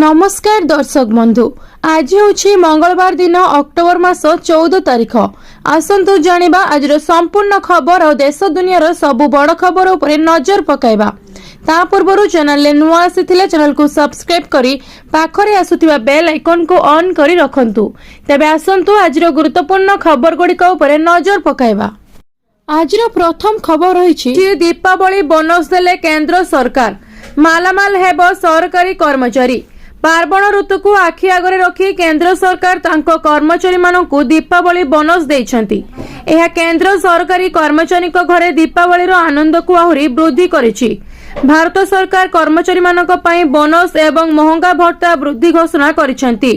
नमस्कार दर्शक बंधु, आज हूँ मंगलवार दिन अक्टोबर मास 14 तारिख। आसतु जानिबा आज संपूर्ण खबर और देश दुनियार सबु बड़ खबर उपरे नजर पकाइबा। ता पूर्व चैनल नुआ आसीथिले चैनल को सब्सक्राइब करी पाखरे आसुथिबा बेल आइकन को ऑन करी रखंतु। तेबे आसंतु आज गुरुत्वपूर्ण खबर गुड़िक उपरे नजर पकाइबा। आज प्रथम खबर रही दीपावली बोनस देले केंद्र सरकार, मालामाल हेब सरकारी कर्मचारी। पार्वण ऋतु को आखि आगरे रखी केंद्र सरकार तांको कर्मचारी मानकु दीपावली बोनस देइछंती। एहा केंद्र सरकारी कर्मचारी घरे दीपावली रो आनंद को आहुरी वृद्धि करिछि। भारत सरकार कर्मचारी मानक पई बोनस एवं महंगा भत्ता वृद्धि घोषणा करिछंती।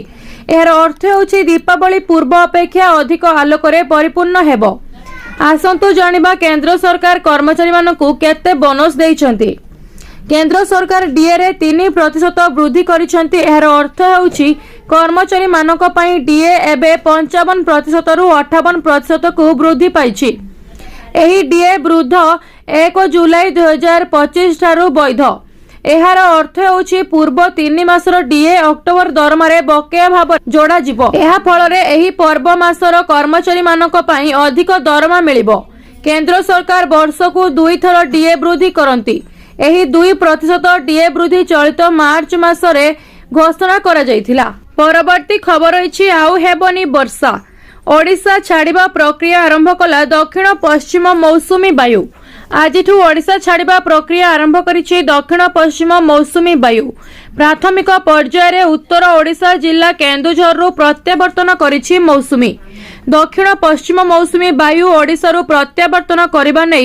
एहार अर्थ होछि दीपावली पूर्व अपेक्षा अधिक आलोकरे परिपूर्ण हेबो। आसंतु जानिबा केंद्र सरकार कर्मचारी मानकु केते बोनस देइछंती। केंद्र सरकार डीए रे 3% वृद्धि करिसेंती। एहार अर्थ होछि कर्मचारी मानक पई डीए एबे 55% रु 58% को वृद्धि पाइछि। एही डीए वृद्ध 1 जुलाई 2025 ठारू वैध। एहार अर्थ होछि पूर्व 3 मासर डीए अक्टोबर दरमारे बकेया भाव जोड़ा जिवो। एहा फलरे एही पर्व मासर कर्मचारी मानक पई अधिक दरमा मिलिबो। केंद्र सरकार वर्षकु 2 थर डीए वृद्धि करंती। एही 2% डीए वृद्धि चलित मार्च मासरे घोषणा करा जायथिला। परवर्ती खबर रही आउ हेबनी वर्षा। ओडिशा छाड़िबा प्रक्रिया आरंभ कला दक्षिण पश्चिम मौसुमी वायु। आजिठू ओडिशा छाड़िबा प्रक्रिया आरंभ करिछि दक्षिण पश्चिम मौसुमी वायु। प्राथमिक पर्याय रे उत्तर ओडिशा जिला केन्दुझर रु प्रत्यावर्तन करिछि मौसुमी। दक्षिण पश्चिम मौसुमी वायु ओडिशा रु प्रत्यावर्तन करिबा नै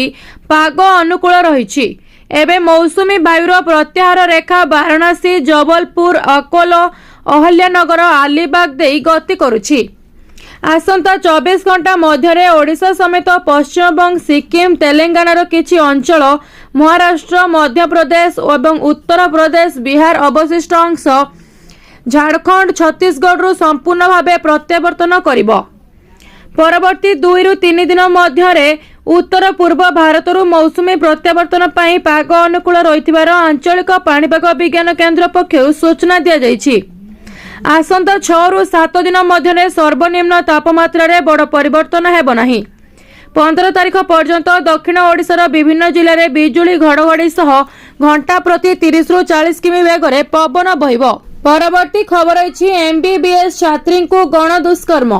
पाग अनुकूल रहिछि। एबे मौसुमी वायुर प्रत्याहार रेखा वाराणसी, जबलपुर, अकोला, अहल्यानगर, आलीबाग देई गति करुछि। आसंता 24 घंटा मध्यरे ओडिशा समेत पश्चिमबंग, सिक्किम, तेलंगानार किछि अंचल, महाराष्ट्र, मध्य प्रदेश एवं उत्तर प्रदेश, बिहार अवशिष्ट अंश, झारखंड, छत्तीसगढ़ रु संपूर्ण भावे प्रत्यावर्तन करिबो। परवर्ती 2 रु 3 दिन मध्यरे उत्तर पूर्व भारतरू मौसुमी प्रत्यावर्तन पाई पाग अनुकूल रहिथिबार आंचलिक पाणीपाग विज्ञान केन्द्र पक्षरु सूचना दिया जायछि। आसंता 6 रु 7 दिन मध्यरे सर्वनिम्न तापमात्रा रे बड़ परिवर्तन हेबो नाही। 15 तारिख पर्यंत दक्षिण ओडिशार विभिन्न जिल्ला रे बिजुली घड़घड़ी सह घंटा प्रति 30 रु 40 किमी वेगरे पवन बहिबो। परवर्ती खबर अछि एमबीबीएस छात्री को गण दुष्कर्म,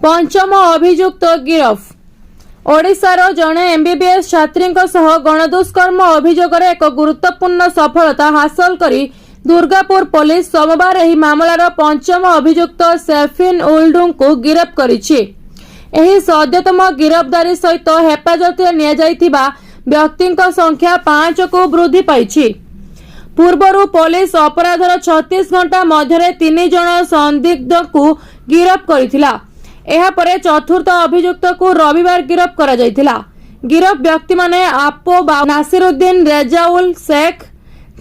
पंचम अभियुक्त गिरफ। ओडिशार जणे एमबीबीएस छात्री सह गणदुष्कर्म अभियोग एक गुरुत्वपूर्ण सफलता हासिल करी दुर्गापुर पुलिस सोमवार एही मामलार पंचम अभियुक्त सेफिन उल्डू को गिरफ्त करिछि। एही सद्यतम गिरफ्तारी सहित हेफाजत निया जायथिबा व्यक्तिंक संख्या 5 को वृद्धि पाइछि। पूर्वरु पुलिस अपराधर 36 घंटा मध्यरे 3 जण संदिग्ध को गिरफ्त करिथिला। एहा परे चतुर्थ अभियुक्त को रविवार गिरफ्त करा जायथिला। गिरफ्त व्यक्ति माने आपो नासिरुद्दीन, रेजाउल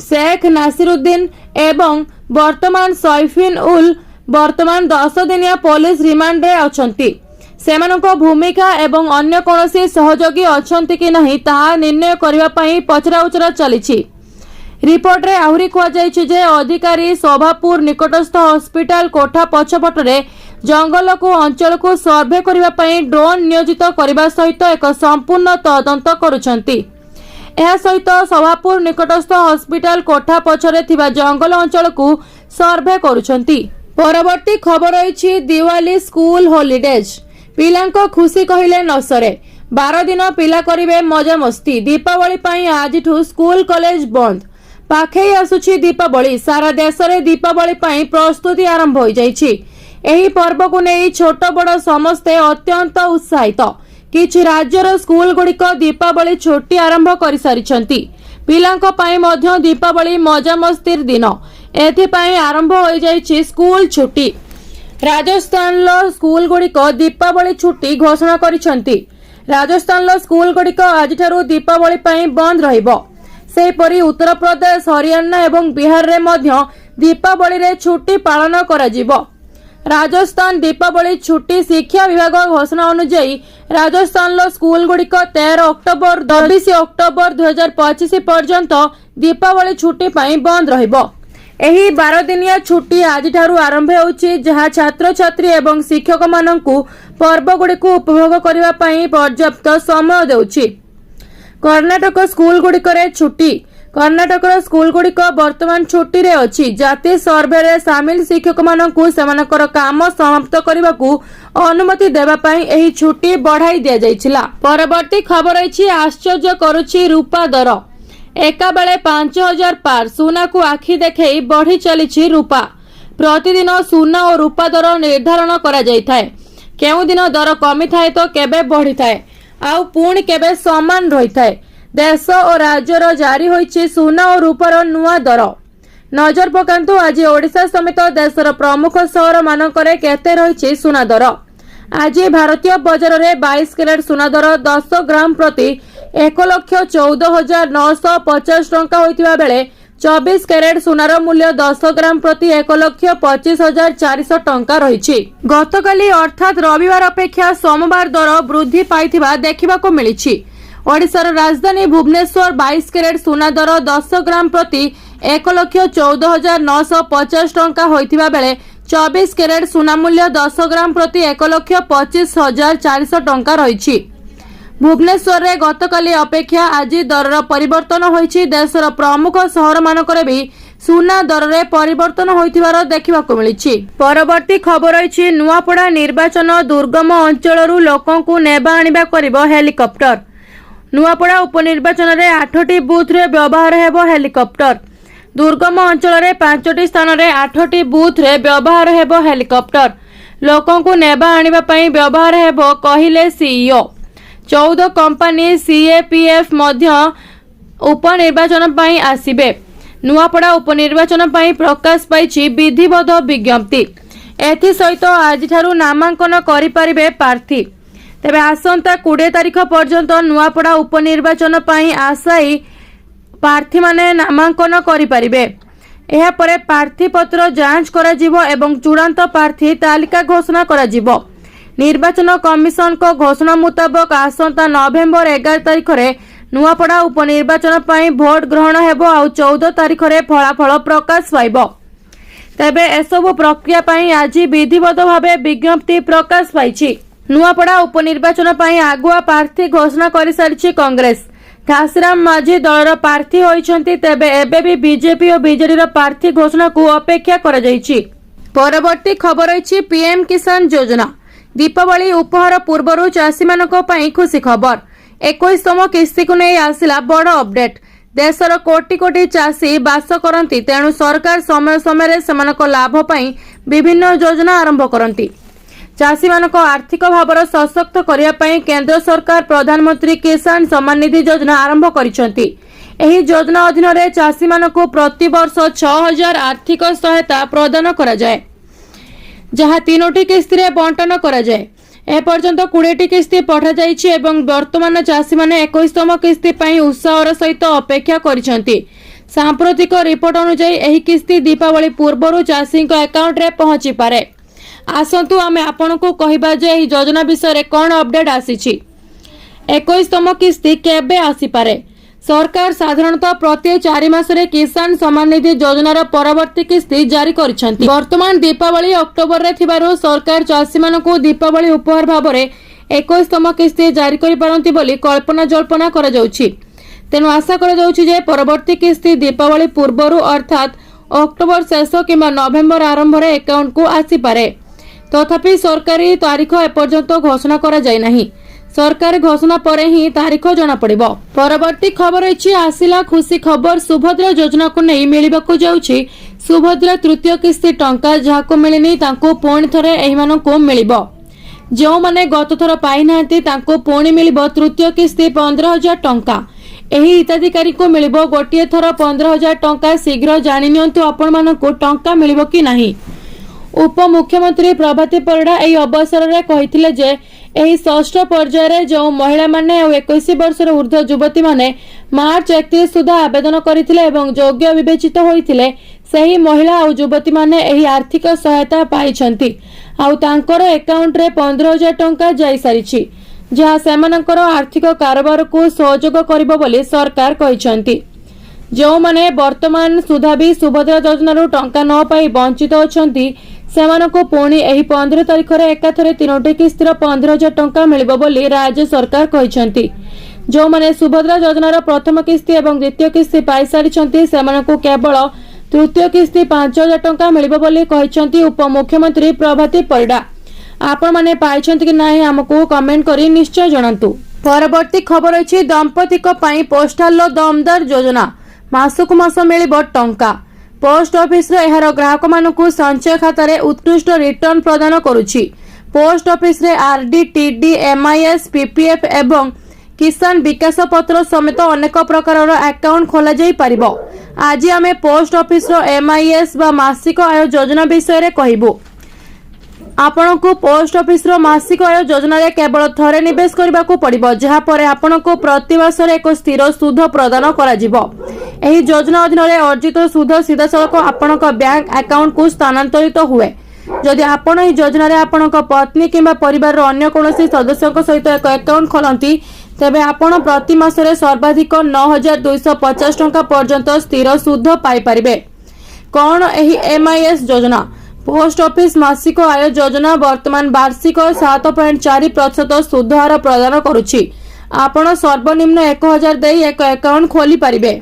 शेख नासिरुद्दीन एवं वर्तमान सैफिन उल वर्तमान 10 दिनिया पुलिस रिमांड रे अछंती। सेमानक भूमिका एवं अन्य कोनोसी सहयोगी अछंती कि नहीं ताहा निर्णय करिबा पई पचराउचरा चलिछि। रिपोर्ट रे आहुरी कुआ जायछि जे अधिकारी शोभापुर निकटस्थ हॉस्पिटल कोठा पछपटरे जंगल को अंचल को सर्वे करिबा पई ड्रोन नियोजित करिबा सहित एक संपूर्ण तदंत करुछंती। एहा सहित शोभापुर निकटस्थ हॉस्पिटल कोठा पछरे थिबा जंगल अंचल को सर्वे करुछंती। परवर्ती खबर रही दिवाली स्कूल हॉलिडेज। पिलांको खुशी कहिले न सरे। 12 दिन पिला करिवे मजा मस्ती। दीपावली पई आजिठू स्कूल कॉलेज बंद। पाखई आसुछि दीपावली। सारा देश रे दीपावली पई प्रस्तुति आरंभ होई जाइछि। एही पर्व को नहीं छोट बड़ समस्ते अत्यंत उत्साहित। किछि राज्यर स्कूल गुड़िक दीपावली छुट्टी आरंभ कर सारिछंती। पिलांको पई मध्य दीपावली मजा मस्तीर दिन। एथिपाई आरंभ होई जाइछि स्कूल छुट्टी। राजस्थान स्कूल गुड़िक दीपावली छुट्टी घोषणा करिछंती। राजस्थान स्कूल गुड़िक आज ठारू दीपावली पई बंद रहिबो। सेहीपरि उत्तर प्रदेश, हरियाणा एवं बिहार रे मध्य दीपावली रे छुट्टी पालन करा जिवो। राजस्थान दीपावली छुट्टी शिक्षा विभाग घोषणा अनुसार राजस्थान स्कूल गुड़िक 13 अक्टोबर 24 अक्टोबर 2025 पर्यंत दीपावली छुट्टी पाई बंद रहिबो। ଏହି 12 ଦିନିया छुट्टी आजिठारु आरंभ होउछि, जहा छात्र छात्री एवं शिक्षक माननकु पर्वगुड़िकु उपभोग करिबा पई पर्याप्त समय देउछि। कर्नाटक स्कूल गुड़िकरे छुट्टी। कर्नाटक स्कूल गुड़िक वर्तमान छुट्टी रे अछि। जाति सर्वे रे शामिल शिक्षक माननकु सेमानकर काम समाप्त करिबाकु अनुमति देबा पई एही छुट्टी बढ़ाई दिया जाइछिला। परवर्ती खबर अछि, आश्चर्य करूछि रूपा दर। एका बेले 5000 पार। सुना को आखि देखै बढ़ी चलीछि रूपा। प्रतिदिन सुना और रूपा दर निर्धारण करा जाइथाय। केउ दिन दर कमी थाए तो केबे बढ़ी थाए, आउ पुणी केबे समान रही थाए। देश और राज्यर जारी होइछि सुना और रूपार नुआ दर। नजर पकांतु आज ओडिशा समेत देशर प्रमुख सहर मानकरे केते रहिछि सुना दर। आज भारतीय बजार रे 22 कैरेट सुना दर 10 ग्राम प्रति 1,14,950 टंका होइतिबा बेले 24 कैरेट सुनार मूल्य 10 ग्राम प्रति 1,25,400 टंका रहिछि। गतकाली अर्थात रविवार अपेक्षा सोमवार दर वृद्धि पाइथिबा देखिबाको मिलिछि। ओडिशार राजधानी भुवनेश्वर 22 कैरेट सुना दर 10 ग्राम प्रति 1,14,950 टंका होइतिबा बेले 24 कैरेट सुना मूल्य 10 ग्राम प्रति 1,25,400 टंका रहिछि। भुवनेश्वर रे गतकाली अपेक्षा आज दरर परिवर्तन होइछि। देशर प्रमुख सहर मानकरे भी सुना दर रे परिवर्तन होइथिबार देखिबाको मिलिछि। परवर्ती खबर अछि, नुआपड़ा निर्वाचन दुर्गम अंचलरू लोकंकु नेबा आनिबा करिवो हेलिकॉप्टर। नुआपड़ा उपनिर्वाचन रे 8टी बूथ रे व्यवहार हेबो हेलिकॉप्टर। दुर्गम अंचल रे 5टी स्थान रे 8टी बूथ रे व्यवहार हेबो हेलिकॉप्टर। लोकंकु नेबा आनिबा पई व्यवहार हेबो कहिले सीईओ। 14 कंपनी सीएपीएफ मध्य उपनिर्वाचन पई आसीबे। नुआपड़ा उपनिर्वाचन पई प्रकाश पाइछि विधिवत विज्ञप्ति। एथि सहित आज ठारू नामांकन करि परिबे प्रार्थी। तेबे आसंता 20 तारिख पर्यंत नुआपड़ा उपनिर्वाचन पई आशायी प्रार्थी माने नामांकन करि परिबे। एहा परे प्रार्थी पत्र जांच करा जिवो एवं चूड़ांत प्रार्थी तालिका घोषणा करा जिवो। निर्वाचन कमिशन को घोषणा मुताबक आसंता नवेम्बर 11 तारिख रे नुआपड़ा उपनिर्वाचन पई भोट ग्रहण हेबो आ 14 तारिख रे फलाफल प्रकाश पाइबो। तेबे एसबु प्रक्रिया पई आज विधिवत भावे विज्ञप्ति प्रकाश पाइछि। नुआपड़ा उपनिर्वाचन पई आगुआ प्रार्थी घोषणा करि सारिछि कांग्रेस। घासीराम माझी दलर प्रार्थी होइछन्ति। तेबे एबे भी बीजेपी और बीजेडी रो प्रार्थी घोषणा को अपेक्षा करा जाइछि। परवर्ती खबर अछि, पीएम किसान योजना। दीपावली उपहार पूर्वरु चाषी मानक पई खुशी खबर। 21तम किस्ती को नहीं आसिला बड़ अपडेट। देशर कोटी कोटी चाषी बास करती, तेणु सरकार समय समय सेमानक लाभ पई विभिन्न योजना आरंभ करती। चाषी मानक आर्थिक भावर सशक्त करिया पई केंद्र सरकार प्रधानमंत्री किसान सम्मान निधि योजना आरंभ करिसंती। एही योजना अधीन रे चाषी मानक प्रति वर्ष 6000 आर्थिक सहायता प्रदान करा जाय, जहा 3टी किस्ती रे बंटन करा जाय। ए पर्यंत 20टी किस्ती पठा जाइछि एवं वर्तमान चाषी माने 21तम किस्ती पई उत्साहर सहित अपेक्षा करिसंती। सांप्रतिक रिपोर्ट अनुसार एही किस्ती दीपावली पूर्वरु चाषी अकाउंट रे पहुंची पारे। आसंतु आमे आपनको कहिबा जे एही योजना विषय रे कोन अपडेट आसीछि। 21तम किस्ती केबे आसी पारे। सरकार साधारणतः प्रति 4 मासरे किसान सम्मान निधि योजनार परवर्ती किस्ती जारी करिसंती। वर्तमान दीपावली अक्टोबर रे थिबारु सरकार चाषी मानकु दीपावली उपहार भाबरे 21तम किस्ती जारी करि पारंती बोली कल्पना जल्पना करा जाउछि। तेनु आशा करा जाउछि जे परवर्ती किस्ती दीपावली पूर्वरु अर्थात अक्टोबर शेष किंबा नवेम्बर आरंभ रे अकाउंट को आसी पारे। तथापि सरकारी तारीख एपर्यंत घोषणा करा जाय नाही। सरकार घोषणा परे ही तारीख जना पड़िबो। परवर्ती खबर अछि, आसिला खुशी खबर। सुभद्रा योजना को नहीं मिलिबाकु जाउछि सुभद्रा तृतीय किस्ती टंका। जाहाको मिलिनी तांको पुणी थरे एही मानकु मिलिबो। जो माने गत थर पाई नांती तांको पुणी मिलिबो तृतीय किस्ती 15000 टंका। एही हिताधिकारी को मिलिबो गोटिए थर 15000 टंका। शीघ्र जानि नियंतु आपण मानकु टंका मिलिबो कि नाही। उप मुख्यमंत्री प्रभाती परिड़ा एही अवसर रे कहिथिले जे एही षष्ठ पर्याय रे जो महिला माने और 21 वर्षर ऊर्ध्व युवती माने मार्च 31 सुधा आवेदन करिथिले एवं योग्य विवेचित होइथिले सेही महिला और युवती माने एही आर्थिक सहायता पाइछंती। आउ तांकर अकाउंट रे 15000 टंका जाई सारिछि, जहा सेमानकर आर्थिक कारोबार को सहयोग करिबो बोली सरकार कहिछंती। ଯେଉଁମାନେ ବର୍ତ୍ତମାନ ସୁଦ୍ଧା ବି ସୁଭଦ୍ରା ଯୋଜନାରୁ ଟଙ୍କା ନ ପାଇ ବଞ୍ଚିତ ଅଛନ୍ତି ସେମାନଙ୍କୁ ପୁଣି ଏହି 15 ତାରିଖରେ ଏକାଥରେ 3ଟି କିସ୍ତିର 15,000 ଟଙ୍କା ମିଳିବ ବୋଲି ରାଜ୍ୟ ସରକାର କହିଛନ୍ତି। ଯେଉଁମାନେ ସୁଭଦ୍ରା ଯୋଜନାର ପ୍ରଥମ କିସ୍ତି ଏବଂ ଦ୍ୱିତୀୟ କିସ୍ତି ପାଇସାରିଛନ୍ତି ସେମାନଙ୍କୁ କେବଳ ତୃତୀୟ କିସ୍ତି 5,000 ଟଙ୍କା ମିଳିବ ବୋଲି କହିଛନ୍ତି ଉପମୁଖ୍ୟମନ୍ତ୍ରୀ ପ୍ରଭାତୀ ପରିଡ଼ା। ଆପଣମାନେ ପାଇଛନ୍ତି କି ନାହିଁ ଆମକୁ କମେଣ୍ଟ କରି ନିଶ୍ଚୟ ଜଣାନ୍ତୁ। ପରବର୍ତ୍ତୀ ଖବର ଅଛି ଦମ୍ପତିଙ୍କ ପାଇଁ ପୋଷ୍ଟାଲର ଦମଦାର ଯୋଜନା, ମାସକୁ ମାସ ମିଳିବ ଟଙ୍କା। पोस्ट ऑफिस रे एहार ग्राहक मानकु संचय खातारे उत्कृष्ट रिटर्न प्रदान करुछि। पोस्ट ऑफिस रे आरडी, टीडी, एमआईएस, पीपीएफ एवं किसान विकास पत्र समेत अनेक प्रकार अकाउंट खोला जाई परिबो। आज आमे पोस्ट ऑफिस रो एमआईएस बा मासिक आय योजना विषय रे कहिबो। आपनको पोस्ट ऑफिस रो मासिक आय योजना रे केवल थरे निवेश करबा को पड़िबो, जहा परे आपनको प्रति मास रे एक स्थिर सुध प्रदान करा जिवो। एही योजना अधीन रे अर्जित सुध सीधा सड़क आपनक बैंक अकाउंट को स्थानांतरित हुए। जदि आपण एही योजना रे आपनक पत्नी किंबा परिवार रो अन्य कोनोसी सदस्यक सहित एक अकाउंट खोलंती तेबे आपण प्रति मास रे सर्वाधिक 9,250 टंका पर्यंत स्थिर सुध पाई परिबे। कोन एही एमआईएस योजना? पोस्ट ऑफिस मासिक आय योजना वर्तमान वार्षिक 7.4% सुध हार प्रदान करुछि। आपण सर्वनिम्न 1,000 देई एक अकाउंट खोली परिबे।